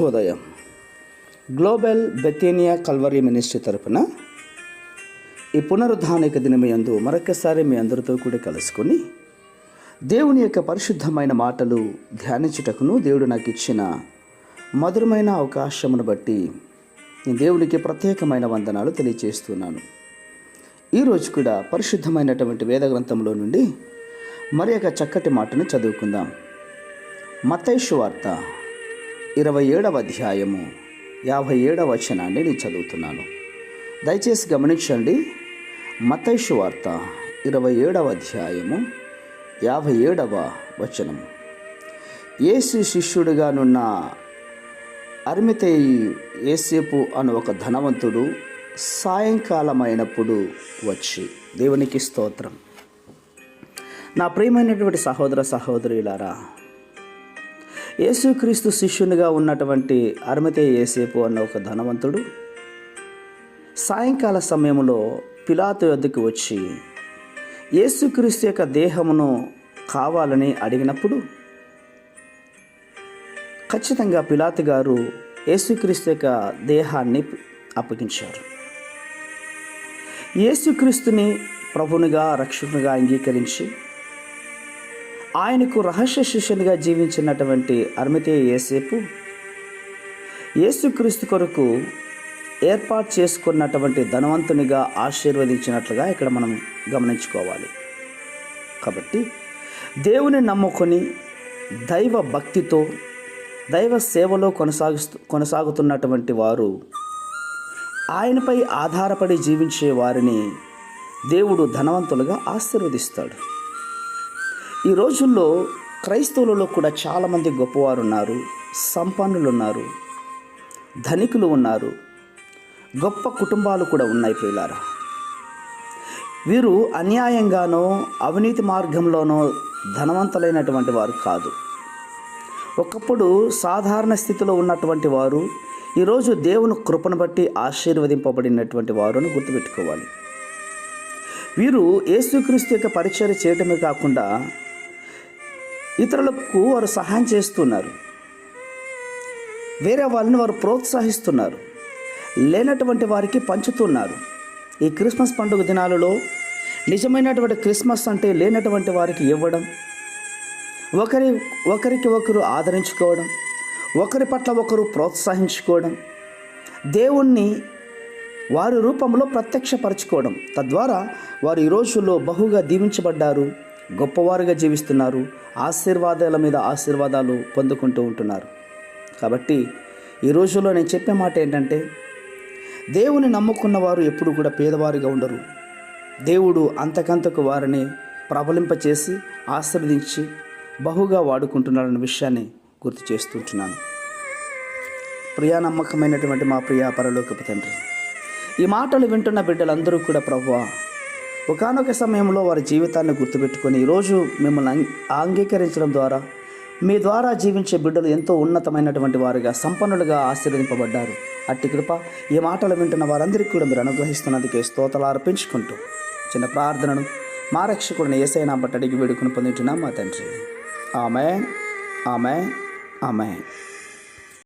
శుభోదయం. Global బెతేనియా Calvary ministry తరపున ఈ పునరుద్ధానిక దినమయందు మరొకసారి మీ అందరితో కూడా కలుసుకొని దేవుని యొక్క పరిశుద్ధమైన మాటలు ధ్యానించుటకును దేవుడు నాకు ఇచ్చిన మధురమైన అవకాశమును బట్టి నేను దేవునికి ప్రత్యేకమైన వందనాలు తెలియజేస్తున్నాను. ఈరోజు కూడా పరిశుద్ధమైనటువంటి వేద గ్రంథంలో నుండి మరి ఒక చక్కటి మాటను చదువుకుందాం. మత్తయి సువార్త 27వ అధ్యాయము 57వ వచనాన్ని నేను చదువుతున్నాను. దయచేసి గమనించండి. మత్తయి సువార్త 27వ అధ్యాయము 57వ వచనం. యేసు శిష్యుడిగానున్న అరిమతయి యోసేపు అను ఒక ధనవంతుడు సాయంకాలమైనప్పుడు వచ్చి, దేవునికి స్తోత్రం. నా ప్రియమైనటువంటి సహోదర సహోదరులారా, యేసుక్రీస్తు శిష్యునిగా ఉన్నటువంటి అరిమతయి యోసేపు అన్న ఒక ధనవంతుడు సాయంకాల సమయంలో పిలాతు వద్దకు వచ్చి యేసుక్రీస్తు యొక్క దేహమును కావాలని అడిగినప్పుడు ఖచ్చితంగా పిలాతు గారు యేసుక్రీస్తు యొక్క దేహాన్ని అప్పగించారు. యేసుక్రీస్తుని ప్రభునిగా రక్షకునిగా అంగీకరించి ఆయనకు రహస్య శిష్యునిగా జీవించినటువంటి అరిమతయి యోసేపు యేసుక్రీస్తు కొరకు ఏర్పాటు చేసుకున్నటువంటి ధనవంతునిగా ఆశీర్వదించినట్లుగా ఇక్కడ మనం గమనించుకోవాలి. కాబట్టి దేవుని నమ్ముకొని దైవ భక్తితో దైవ సేవలో కొనసాగుతున్నటువంటి వారు, ఆయనపై ఆధారపడి జీవించే వారిని దేవుడు ధనవంతులుగా ఆశీర్వదిస్తాడు. ఈ రోజుల్లో క్రైస్తవులలో కూడా చాలామంది గొప్పవారు ఉన్నారు, సంపన్నులు ఉన్నారు, ధనికులు ఉన్నారు, గొప్ప కుటుంబాలు కూడా ఉన్నాయి. ప్రియులారా, వీరు అన్యాయంగానో అవినీతి మార్గంలోనో ధనవంతులైనటువంటి వారు కాదు. ఒకప్పుడు సాధారణ స్థితిలో ఉన్నటువంటి వారు ఈరోజు దేవుని కృపను బట్టి ఆశీర్వదింపబడినటువంటి వారు అని గుర్తుపెట్టుకోవాలి. వీరు యేసుక్రీస్తు యొక్క పరిచర్య చేయటమే కాకుండా ఇతరులకు వారు సహాయం చేస్తున్నారు, వేరే వాళ్ళని వారు ప్రోత్సహిస్తున్నారు, లేనటువంటి వారికి పంచుతున్నారు. ఈ క్రిస్మస్ పండుగ దినాలలో నిజమైనటువంటి క్రిస్మస్ అంటే లేనటువంటి వారికి ఇవ్వడం, ఒకరికి ఒకరు ఆదరించుకోవడం, ఒకరి పట్ల ఒకరు ప్రోత్సహించుకోవడం, దేవుణ్ణి వారి రూపంలో ప్రత్యక్షపరచుకోవడం, తద్వారా వారు ఈ రోజుల్లో బహుగా దీవించబడ్డారు, గొప్పవారుగా జీవిస్తున్నారు, ఆశీర్వాదాల మీద ఆశీర్వాదాలు పొందుకుంటూ ఉంటున్నారు. కాబట్టి ఈ రోజుల్లో నేను చెప్పే మాట ఏంటంటే, దేవుని నమ్ముకున్న వారు ఎప్పుడు కూడా పేదవారిగా ఉండరు. దేవుడు అంతకంతకు వారిని ప్రబలింపచేసి ఆశీర్వదించి బహుగా వాడుకుంటున్నారన్న విషయాన్ని గుర్తు చేస్తుంటున్నాను. ప్రియా నమ్మకమైనటువంటి మా ప్రియా పరలోకపు తండ్రి, ఈ మాటలు వింటున్న బిడ్డలందరూ కూడా ప్రభువా, ఒకానొక సమయంలో వారి జీవితాన్ని గుర్తుపెట్టుకొని ఈరోజు మిమ్మల్ని అంగీకరించడం ద్వారా మీ ద్వారా జీవించే బిడ్డలు ఎంతో ఉన్నతమైనటువంటి వారుగా, సంపన్నులుగా ఆశీర్వదింపబడ్డారు. అట్టి కృప ఈ మాటలు వింటున్న వారందరికీ కూడా మీరు అనుగ్రహిస్తున్నందుకే స్తోత్రాలు అర్పించుకుంటూ చిన్న ప్రార్థనను మా రక్షకుడిని యేసయ్య నామమున అడిగి వేడుకొని పొందుతున్నాం మా తండ్రి. ఆమేన్, ఆమేన్, ఆమేన్.